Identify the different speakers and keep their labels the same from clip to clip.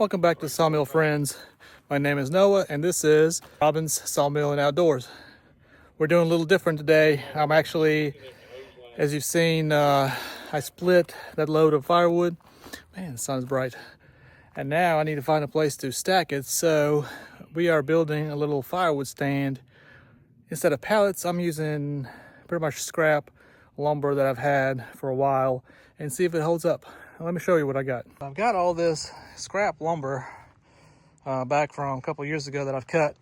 Speaker 1: Welcome back to Sawmill Friends. My name is Noah and this is Robin's Sawmill and Outdoors. We're doing a little different today. I'm actually, as you've seen, I split that load of firewood. Man, the sun's bright. And now I need to find a place to stack it. So we are building a little firewood stand. Instead of pallets, I'm using pretty much scrap lumber that I've had for a while and see if it holds up. Let me show you what I got. I've got all this scrap lumber back from a couple years ago that I've cut.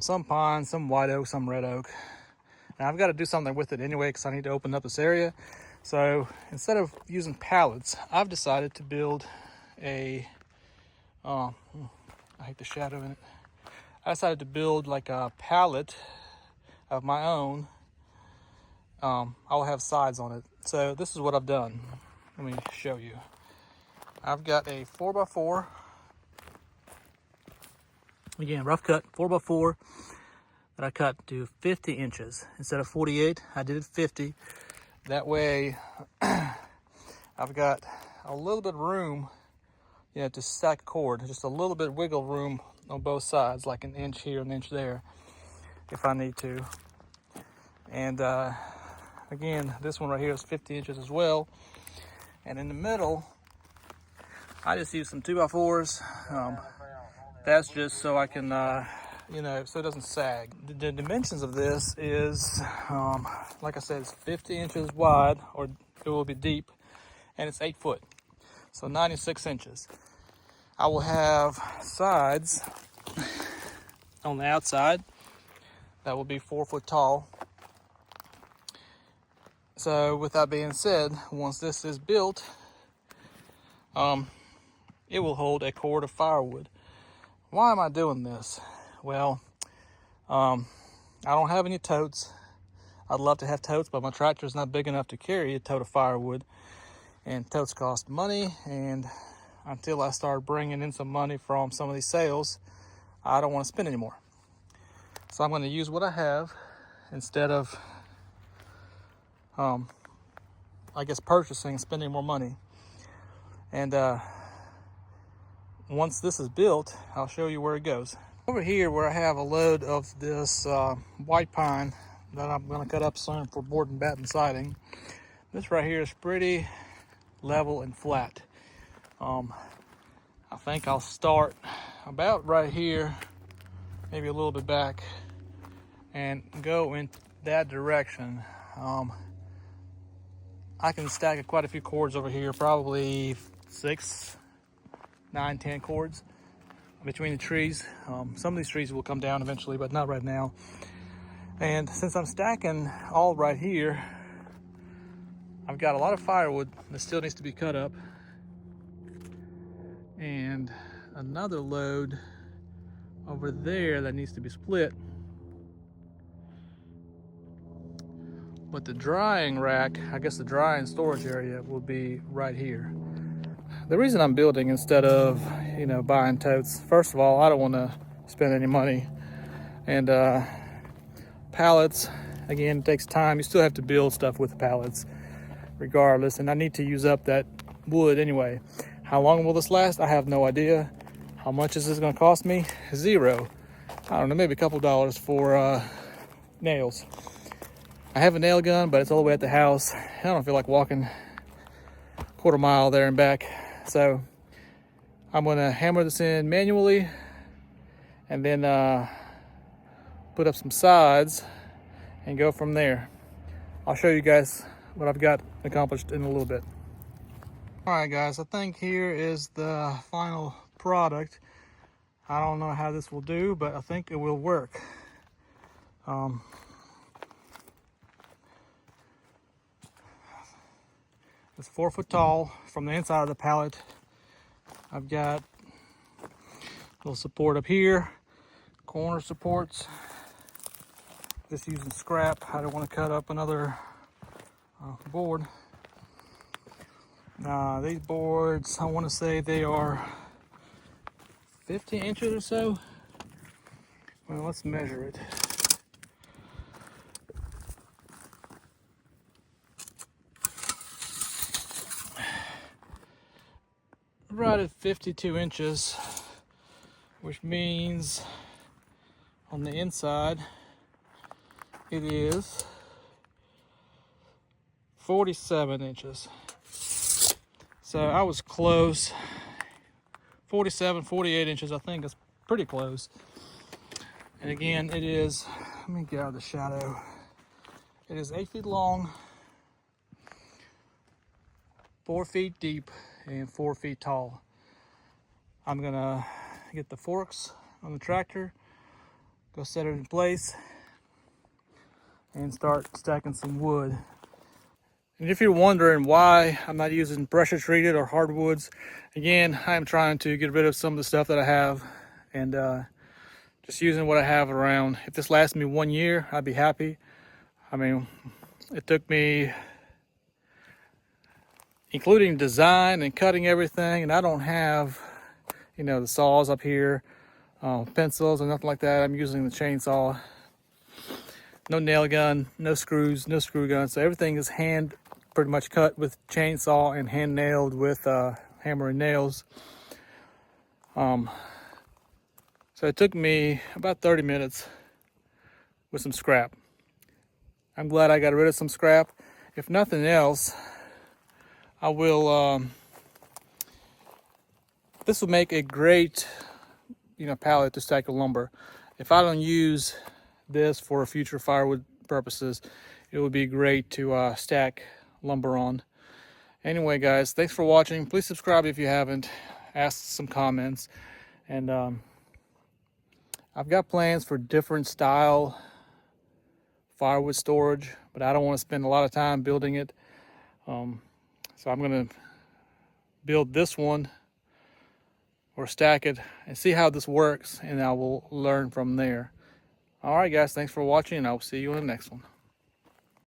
Speaker 1: Some pine, some white oak, some red oak. And I've got to do something with it anyway because I need to open up this area. So instead of using pallets, I've decided to build I hate the shadow in it. I decided to build like a pallet of my own. I'll have sides on it. So this is what I've done. Let me show you. I've got a 4x4. Again, rough cut 4x4 that I cut to 50 inches. Instead of 48, I did it 50. That way, I've got a little bit of room, to stack cord. Just a little bit of wiggle room on both sides, like an inch here, an inch there, if I need to. And again, this one right here is 50 inches as well. And in the middle, I just use some 2x4s. That's just so I can, so it doesn't sag. The dimensions of this is, like I said, it's 50 inches wide, or it will be deep, and it's 8 foot, so 96 inches. I will have sides on the outside that will be 4 foot tall. So with that being said, once this is built, it will hold a cord of firewood. Why am I doing this? Well, I don't have any totes. I'd love to have totes, but my tractor is not big enough to carry a tote of firewood. And totes cost money, and until I start bringing in some money from some of these sales, I don't want to spend anymore. So I'm going to use what I have instead of spending more money. And once this is built, I'll show you where it goes. Over here where I have a load of this white pine that I'm going to cut up soon for board and batten siding. This right here is pretty level and flat. I think I'll start about right here, maybe a little bit back, and go in that direction. I can stack quite a few cords over here, probably 6, 9, 10 cords between the trees. Some of these trees will come down eventually, but not right now. And since I'm stacking all right here, I've got a lot of firewood that still needs to be cut up, and another load over there that needs to be split. But the drying rack, I guess the drying storage area, will be right here. The reason I'm building instead of, buying totes, first of all, I don't want to spend any money. And pallets, again, it takes time. You still have to build stuff with pallets regardless. And I need to use up that wood anyway. How long will this last? I have no idea. How much is this going to cost me? $0. I don't know, maybe a couple dollars for nails. I have a nail gun, but it's all the way at the house. I don't feel like walking a quarter mile there and back. So I'm going to hammer this in manually and then put up some sides and go from there. I'll show you guys what I've got accomplished in a little bit. All right, guys, I think here is the final product. I don't know how this will do, but I think it will work. It's 4 foot tall from the inside of the pallet. I've got a little support up here, corner supports. Just using scrap. I don't want to cut up another board. These boards, I want to say they are 15 inches or so. Well, let's measure it. right at 52 inches, which means on the inside it is 47 inches. So I was close. 47, 48 inches, I think is pretty close. And again, it is, let me get out of the shadow. It is 8 feet long, 4 feet deep, and 4 feet tall. I'm gonna get the forks on the tractor, go set it in place, and start stacking some wood. And if you're wondering why I'm not using pressure treated or hardwoods, again, I'm trying to get rid of some of the stuff that I have and just using what I have around. If this lasts me 1 year, I'd be happy. I mean, it took me, including design and cutting everything, and I don't have, you know, the saws up here, pencils and nothing like that. I'm using the chainsaw. No nail gun, no screws, no screw gun. So everything is hand pretty much cut with chainsaw and hand nailed with hammer and nails. So it took me about 30 minutes with some scrap. I'm glad I got rid of some scrap. If nothing else, I will, this will make a great, you know, pallet to stack the lumber. If I don't use this for future firewood purposes, it would be great to stack lumber on. Anyway, guys, thanks for watching. Please subscribe if you haven't. Ask some comments. And I've got plans for different style firewood storage, but I don't want to spend a lot of time building it. So I'm going to build this one or stack it and see how this works, and I will learn from there. All right, guys, thanks for watching, and I will see you in the next one.